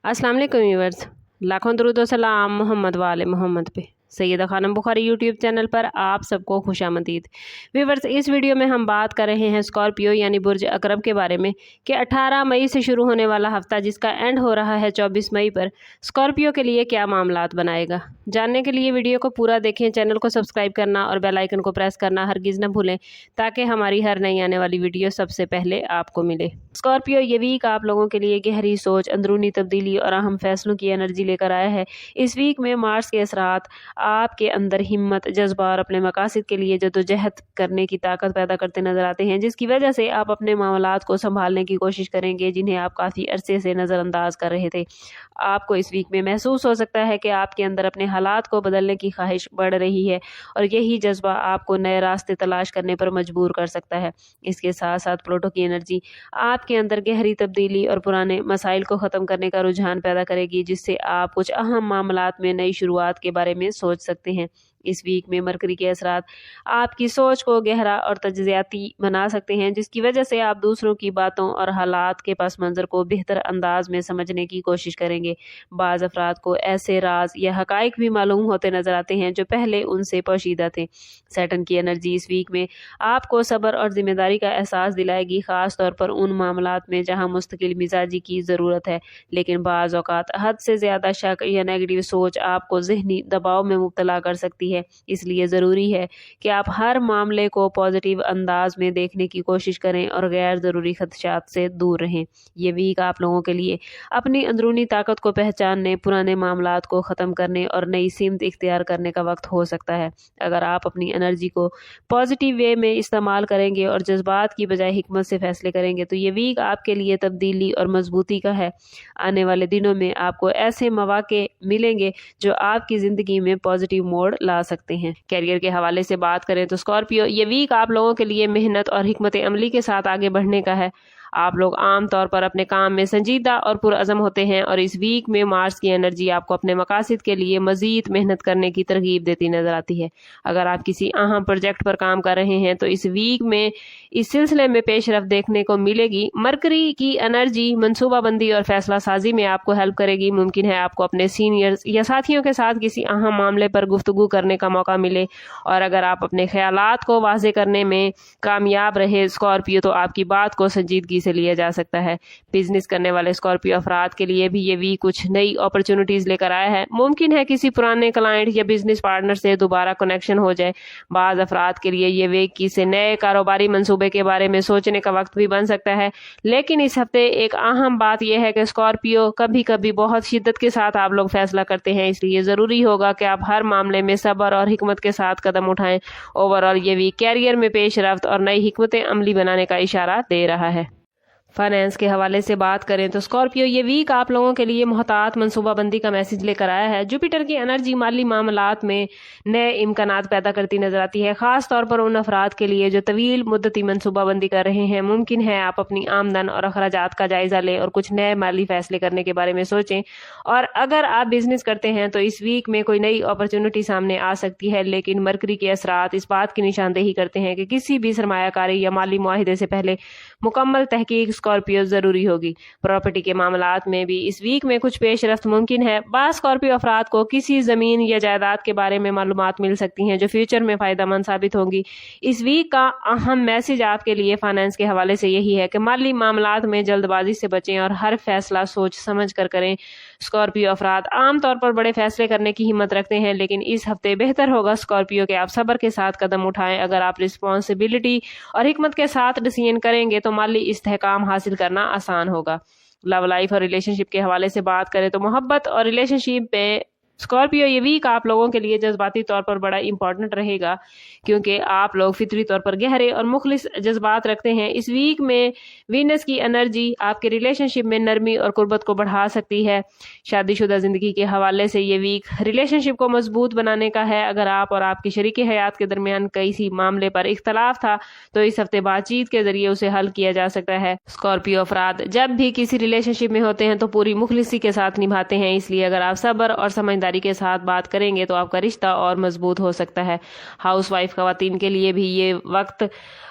अस्सलाम वालेकुम व्यूअर्स, लाखों दरूद व सलाम मोहम्मद वाले मोहम्मद पे। सैयदा खानम बुखारी यूट्यूब चैनल पर आप सबको खुशामदीद। व्यूअर्स, इस वीडियो में हम बात कर रहे हैं स्कॉर्पियो यानी बुर्ज अकरब के बारे में कि 18 मई से शुरू होने वाला हफ्ता जिसका एंड हो रहा है 24 मई पर स्कॉर्पियो के लिए क्या मामलात बनाएगा। जानने के लिए वीडियो को पूरा देखें, चैनल को सब्सक्राइब करना और बेल आइकन को प्रेस करना हरगिज़ न भूलें ताकि हमारी हर नई आने वाली वीडियो सबसे पहले आपको मिले। स्कॉर्पियो ये वीक आप लोगों के लिए गहरी सोच, अंदरूनी तब्दीली और अहम फैसलों की एनर्जी लेकर आया है। इस वीक में मार्स के असरात आपके अंदर हिम्मत, जज्बा और अपने मकासद के लिए जद्दोजहद करने की ताकत पैदा करते नजर आते हैं, जिसकी वजह से आप अपने मामलात को संभालने की कोशिश करेंगे जिन्हें आप काफ़ी अरसे से नज़रअंदाज कर रहे थे। आपको इस वीक में महसूस हो सकता है कि आपके अंदर अपने हालात को बदलने की ख्वाहिश बढ़ रही है और यही जज्बा आपको नए रास्ते तलाश करने पर मजबूर कर सकता है। इसके साथ साथ प्लूटो की एनर्जी आपके अंदर गहरी तब्दीली और पुराने मसाइल को ख़त्म करने का रुझान पैदा करेगी, जिससे आप कुछ अहम मामलात में नई शुरुआत के बारे में सोच सकते हैं। इस वीक में मरकरी के असरात आपकी सोच को गहरा और तज्ज़ियाती बना सकते हैं, जिसकी वजह से आप दूसरों की बातों और हालात के पस मंज़र को बेहतर अंदाज में समझने की कोशिश करेंगे। बाज़ अफराद को ऐसे राज या हकाइक भी मालूम होते नजर आते हैं जो पहले उनसे पोशीदा थे। सैटर्न की एनर्जी इस वीक में आपको सब्र और जिम्मेदारी का एहसास दिलाएगी, ख़ास तौर पर उन मामलात में जहाँ मुस्तकिल मिजाजी की ज़रूरत है, लेकिन बाज़ औक़ात हद से ज़्यादा शक या नेगेटिव सोच आपको ज़हनी दबाव में मुब्तला कर सकती है। इसलिए ज़रूरी है कि आप हर मामले को पॉजिटिव अंदाज में देखने की कोशिश करें और गैर ज़रूरी खदशात से दूर रहें। ये वीक आप लोगों के लिए अपनी अंदरूनी ताकत को पहचानने, पुराने मामलात को ख़त्म करने और नई सिमत इख्तियार करने का वक्त हो सकता है। अगर आप अपनी एनर्जी को पॉजिटिव वे में इस्तेमाल करेंगे और जज्बात की बजाय हिकमत से फैसले करेंगे तो ये वीक आपके लिए तब्दीली और मजबूती का है। आने वाले दिनों में आपको ऐसे मौके मिलेंगे जो आपकी ज़िंदगी में पॉजिटिव मोड़ ला सकते हैं। कैरियर के हवाले से बात करें तो स्कॉर्पियो ये वीक आप लोगों के लिए मेहनत और हिकमत अमली के साथ आगे बढ़ने का है। आप लोग आम तौर पर अपने काम में संजीदा और पुरअज़म होते हैं और इस वीक में मार्स की एनर्जी आपको अपने मकासद के लिए मजीद मेहनत करने की तरगीब देती नजर आती है। अगर आप किसी अहम प्रोजेक्ट पर काम कर रहे हैं तो इस वीक में इस सिलसिले में पेशरफ देखने को मिलेगी। मरकरी की एनर्जी मनसूबाबंदी और फैसला साजी में आपको हेल्प करेगी। मुमकिन है आपको अपने सीनियर्स या साथियों के साथ किसी अहम मामले पर गुफ्तगू करने का मौका मिले, और अगर आप अपने ख्यालात को वाज़े करने में कामयाब रहे स्कॉर्पियो तो आपकी बात को संजीदगी से लिया जा सकता है। बिजनेस करने वाले स्कॉर्पियो अफराद के लिए भी ये वीक कुछ नई अपॉर्चुनिटीज लेकर आया है। मुमकिन है किसी पुराने क्लाइंट या बिजनेस पार्टनर से दोबारा कनेक्शन हो जाए। बाज़ अफराद के लिए ये वीक किसी नए कारोबारी मंसूबे के बारे में सोचने का वक्त भी बन सकता है। लेकिन इस हफ्ते एक अहम बात यह है कि स्कॉर्पियो कभी कभी बहुत शिद्दत के साथ आप लोग फैसला करते हैं, इसलिए ज़रूरी होगा कि आप हर मामले में सब्र और हिकमत के साथ कदम उठाएं। ओवरऑल ये वीक कैरियर में पेशरफ्त और नई हिकमतें अमली बनाने का इशारा दे रहा है। फाइनेंस के हवाले से बात करें तो स्कॉर्पियो ये वीक आप लोगों के लिए मोहतात मनसूबाबंदी का मैसेज लेकर आया है। जुपिटर की एनर्जी माली मामलात में नए इम्कानात पैदा करती नजर आती है, खास तौर पर उन अफराद के लिए जो तवील मुद्दती मनसूबाबंदी कर रहे हैं। मुमकिन है आप अपनी आमदन और अखराजात का जायजा लें और कुछ नए माली फैसले करने के बारे में सोचें। और अगर आप बिजनेस करते हैं तो इस वीक में कोई नई अपॉर्चुनिटी सामने आ सकती है, लेकिन मरकरी के असरात इस बात की निशानदेही करते हैं कि किसी भी सरमायाकारी या माली मुआहिदे से पहले मुकम्मल तहकीक स्कॉर्पियो जरूरी होगी। प्रॉपर्टी के मामलात में भी इस वीक में कुछ पेशरफ्त मुमकिन है। बाज़ स्कॉर्पियो अफराद को किसी जमीन या जायदाद के बारे में मालूमात मिल सकती हैं जो फ्यूचर में फायदेमंद साबित होंगी। इस वीक का अहम मैसेज आपके लिए फाइनेंस के हवाले से यही है कि माली मामलात में जल्दबाजी से बचें और हर फैसला सोच समझ कर करें। स्कॉर्पियो अफराद आमतौर पर बड़े फैसले करने की हिम्मत रखते हैं, लेकिन इस हफ्ते बेहतर होगा स्कॉर्पियो के आप सब्र के साथ कदम उठाएं। अगर आप रिस्पॉन्सिबिलिटी और हिकमत के साथ डिसीजन करेंगे तो माली इस्तेहकाम हासिल करना आसान होगा। लव लाइफ और रिलेशनशिप के हवाले से बात करें तो मोहब्बत और रिलेशनशिप में स्कॉर्पियो ये वीक आप लोगों के लिए जज्बाती तौर पर बड़ा इंपॉर्टेंट रहेगा, क्योंकि आप लोग फितरी तौर पर गहरे और मुखलिस जज्बात रखते हैं। इस वीक में वीनस की एनर्जी आपके रिलेशनशिप में नरमी और कुर्बत को बढ़ा सकती है। शादीशुदा ज़िंदगी के हवाले से ये वीक रिलेशनशिप को मजबूत बनाने का है। अगर आप और आपकी शरीक हयात के दरमियान किसी मामले पर इख्तलाफ था तो इस हफ्ते बातचीत के जरिए उसे हल किया जा सकता है। स्कॉर्पियो अफराद जब भी किसी रिलेशनशिप में होते हैं तो पूरी मुखलिसी के साथ निभाते हैं, इसलिए अगर आप सब्र और समझदारी के साथ बात करेंगे तो आपका रिश्ता और मजबूत हो सकता है। हाउस वाइफ खवातीन के लिए भी ये वक्त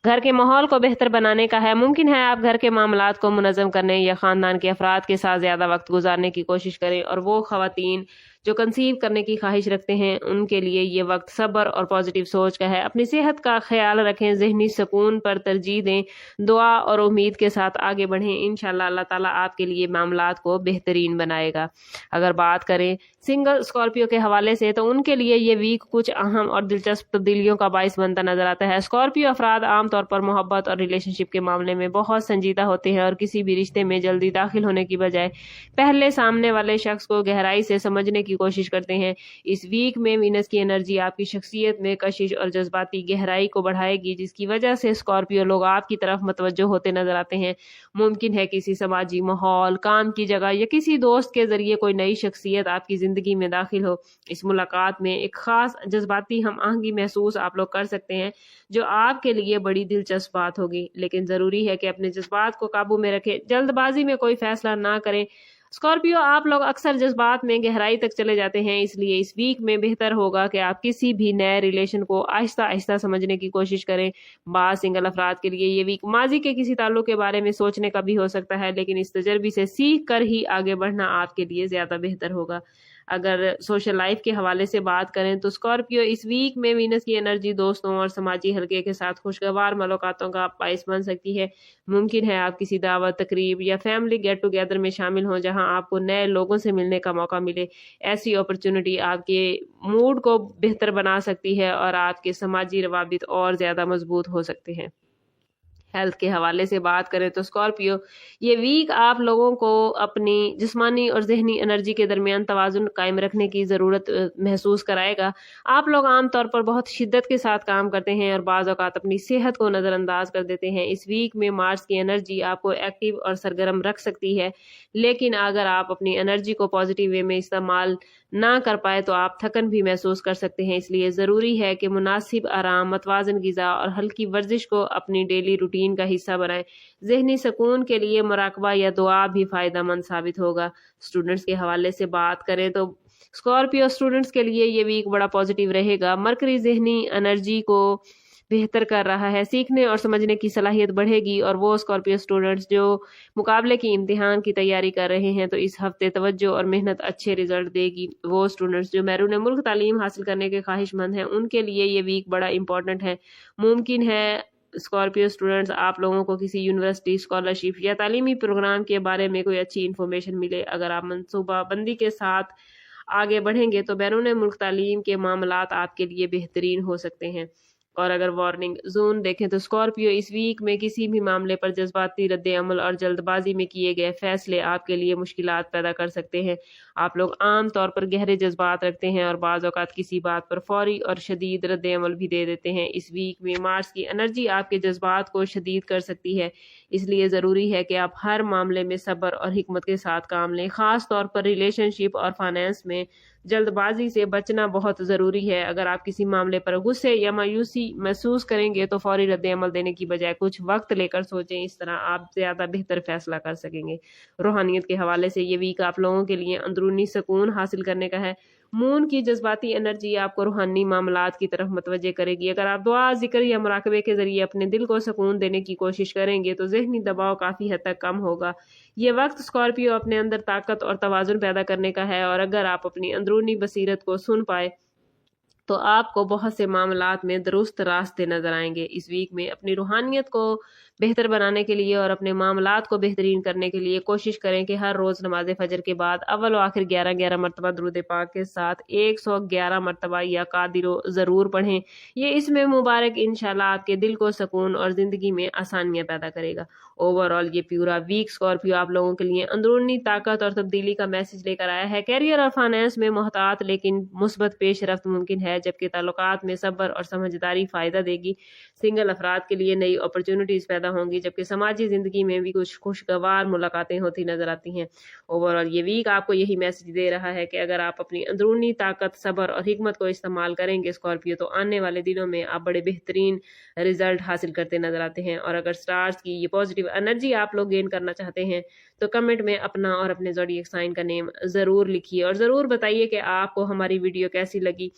घर के माहौल को बेहतर बनाने का है। मुमकिन है आप घर के मामलात को मुनज़्ज़म करने या ख़ानदान के अफराद के साथ ज़्यादा वक्त गुजारने की कोशिश करें, और वो ख़वातीन जो कंसीव करने की ख्वाहिश रखते हैं उनके लिए ये वक्त सब्र और पॉजिटिव सोच का है। अपनी सेहत का ख्याल रखें, ज़हनी सुकून पर तरजीह दें, दुआ और उम्मीद के साथ आगे बढ़ें। इंशाअल्लाह अल्लाह ताला आपके लिए मामलात को बेहतरीन बनाएगा। अगर बात करें सिंगल स्कॉर्पियो के हवाले से, तो उनके लिए ये वीक कुछ अहम और दिलचस्प तब्दीलियों का बाइस बनता नजर आता है। स्कॉर्पियो अफराद आमतौर पर मोहब्बत और रिलेशनशिप के मामले में बहुत संजीदा होते हैं और किसी भी रिश्ते में जल्दी दाखिल होने की बजाय पहले सामने वाले शख्स को गहराई से समझने की कोशिश करते हैं। इस वीक में वीनस की एनर्जी आपकी शख्सियत में कशिश और जज्बाती गहराई को बढ़ाएगी, जिसकी वजह से स्कॉर्पियो लोग आपकी तरफ मतवज्जो होते नजर आते हैं। मुमकिन है किसी समाजी माहौल, काम की जगह या किसी दोस्त के जरिए कोई नई शख्सियत आपकी जिंदगी में दाखिल हो। इस मुलाकात में एक खास जज्बाती हम आहंगी महसूस आप लोग कर सकते हैं, जो आपके लिए बड़ी दिलचस्प बात होगी। लेकिन जरूरी है कि अपने जज्बात को काबू में रखें, जल्दबाजी में कोई फैसला ना करें। स्कॉर्पियो आप लोग अक्सर जज्बात में गहराई तक चले जाते हैं, इसलिए इस वीक में बेहतर होगा कि आप किसी भी नए रिलेशन को आहिस्ता आहिस्ता समझने की कोशिश करें। बाज़ सिंगल अफराद के लिए ये वीक माजी के किसी ताल्लुक के बारे में सोचने का भी हो सकता है, लेकिन इस तजर्बे से सीख कर ही आगे बढ़ना आपके लिए ज्यादा बेहतर होगा। अगर सोशल लाइफ के हवाले से बात करें, तो स्कॉर्पियो इस वीक में वीनस की एनर्जी दोस्तों और समाजी हल्के के साथ खुशगवार मुलाकातों का बाइस बन सकती है। मुमकिन है आप किसी दावत, तकरीब या फैमिली गेट टुगेदर में शामिल हों जहां आपको नए लोगों से मिलने का मौका मिले। ऐसी अपॉर्चुनिटी आपके मूड को बेहतर बना सकती है और आपके समाजी रवाबित और ज्यादा मजबूत हो सकते हैं। हेल्थ के हवाले से बात करें, तो स्कॉर्पियो ये वीक आप लोगों को अपनी जिस्मानी और जहनी एनर्जी के दरमियान तवाजुन कायम रखने की ज़रूरत महसूस कराएगा। आप लोग आमतौर पर बहुत शिद्दत के साथ काम करते हैं और बाज़ औक़ात अपनी सेहत को नज़रअंदाज कर देते हैं। इस वीक में मार्स की एनर्जी आपको एक्टिव और सरगर्म रख सकती है, लेकिन अगर आप अपनी एनर्जी को पॉजिटिव वे में इस्तेमाल ना कर पाए तो आप थकन भी महसूस कर सकते हैं। इसलिए ज़रूरी है कि मुनासिब आराम, मतवाज़न ग़िज़ा और हल्की वर्जिश को अपनी डेली रूटीन का हिस्सा बनाएं। ज़हनी सुकून के लिए मुराकबा या दुआ भी फ़ायदेमंद साबित होगा। स्टूडेंट्स के हवाले से बात करें, तो स्कॉर्पियो स्टूडेंट्स के लिए ये वीक बड़ा पॉजिटिव रहेगा। मरकरी ज़हनी एनर्जी को बेहतर कर रहा है, सीखने और समझने की सलाहियत बढ़ेगी, और वो स्कॉर्पियो स्टूडेंट्स जो मुकाबले की इम्तिहान की तैयारी कर रहे हैं तो इस हफ्ते तवज्जो और मेहनत अच्छे रिजल्ट देगी। वो स्टूडेंट्स जो बैरून मुल्क तालीम हासिल करने के ख्वाहिशमंद हैं उनके लिए ये वीक बड़ा इंपॉर्टेंट है। मुमकिन है स्कॉर्पियो स्टूडेंट्स आप लोगों को किसी यूनिवर्सिटी, स्कॉलरशिप या तालीमी प्रोग्राम के बारे में कोई अच्छी इन्फॉर्मेशन मिले। अगर आप मनसूबाबंदी के साथ आगे बढ़ेंगे तो बैरून मुल्क तालीम के मामलात आपके लिए बेहतरीन हो सकते हैं। और अगर वार्निंग जोन देखें, तो स्कॉर्पियो इस वीक में किसी भी मामले पर जज्बाती रद्द अमल और जल्दबाजी में किए गए फैसले आपके लिए मुश्किलात पैदा कर सकते हैं। आप लोग आम तौर पर गहरे जज्बात रखते हैं और बाज़ औक़ात किसी बात पर फौरी और शदीद रद्द अमल भी दे देते हैं। इस वीक में मार्स की एनर्जी आपके जज्बात को शदीद कर सकती है, इसलिए ज़रूरी है कि आप हर मामले में सब्र और हिकमत के साथ काम लें। ख़ास तौर पर रिलेशनशिप और फाइनेंस में जल्दबाजी से बचना बहुत ज़रूरी है। अगर आप किसी मामले पर गुस्से या मायूसी महसूस करेंगे तो फौरी रद्द अमल देने की बजाय कुछ वक्त लेकर सोचें, इस तरह आप ज़्यादा बेहतर फैसला कर सकेंगे। रूहानियत के हवाले से ये वीक आप लोगों के लिए अंदरूनी सुकून हासिल करने का है। मून की जज्बाती एनर्जी आपको रूहानी मामलात की तरफ मतवज्जे करेगी। अगर आप दुआ, जिक्र या मुराकबे के जरिए अपने दिल को सुकून देने की कोशिश करेंगे तो जहनी दबाव काफ़ी हद तक कम होगा। ये वक्त स्कॉर्पियो अपने अंदर ताकत और तवाज़ुन पैदा करने का है, और अगर आप अपनी अंदरूनी बसीरत को सुन पाए तो आपको बहुत से मामलात में दुरुस्त रास्ते नजर आएंगे। इस वीक में अपनी रूहानियत को बेहतर बनाने के लिए और अपने मामलात को बेहतरीन करने के लिए कोशिश करें कि हर रोज़ नमाज फजर के बाद अव्वल व आखिर 11-11 मरतबा दुरूद पाक के साथ 111 मरतबा या कादिरो ज़रूर पढ़ें। ये इसमें मुबारक इंशाल्लाह आपके दिल को सुकून और ज़िंदगी में आसानियाँ पैदा करेगा। ओवरऑल ये पूरा वीक स्कॉर्पियो आप लोगों के लिए अंदरूनी ताकत और तब्दीली का मैसेज लेकर आया है। कैरियर और फाइनेंस में मोहतात लेकिन मुस्बत पेश रफ्त मुमकिन है, जबकि ताल्लुकात में सब्र और समझदारी फ़ायदा देगी। सिंगल अफराद के लिए नई अपॉर्चुनिटीज़ पैदा होंगी, जबकि समाजी ज़िंदगी में भी कुछ खुशगवार मुलाकातें होती नज़र आती हैं। ओवरऑल ये वीक आपको यही मैसेज दे रहा है कि अगर आप अपनी अंदरूनी ताकत, सब्र और हिकमत को इस्तेमाल करेंगे स्कॉर्पियो, तो आने वाले दिनों में आप बड़े बेहतरीन रिजल्ट हासिल करते नजर आते हैं। और अगर स्टार्स की ये पॉजिटिव एनर्जी आप लोग गेन करना चाहते हैं तो कमेंट में अपना और अपने ज़ोडिएक साइन का नेम ज़रूर लिखिए और ज़रूर बताइए कि आपको हमारी वीडियो कैसी लगी।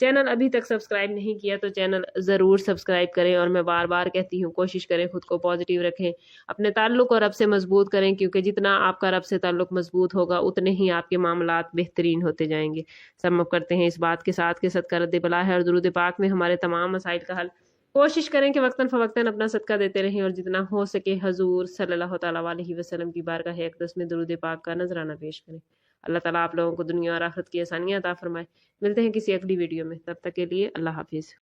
چینل ابھی تک سبسکرائب نہیں کیا تو چینل ضرور سبسکرائب کریں، اور میں بار بار کہتی ہوں کوشش کریں خود کو پازیٹیو رکھیں، اپنے تعلق اور رب سے مضبوط کریں، کیونکہ جتنا آپ کا رب سے تعلق مضبوط ہوگا اتنے ہی آپ کے معاملات بہترین ہوتے جائیں گے۔ سم اب کرتے ہیں اس بات کے ساتھ کہ صدقہ رد بلا ہے اور درود پاک میں ہمارے تمام مسائل کا حل۔ کوشش کریں کہ وقتاً فوقتاً اپنا صدقہ دیتے رہیں، اور جتنا ہو سکے حضور صلی اللہ تعالیٰ علیہ وسلم کی بارگاہ اقدس میں درود پاک کا نذرانہ پیش کریں۔ اللہ تعالیٰ آپ لوگوں کو دنیا اور آخرت کی آسانیاں عطا فرمائے۔ ملتے ہیں کسی اگلی ویڈیو میں، تب تک کے لیے اللہ حافظ۔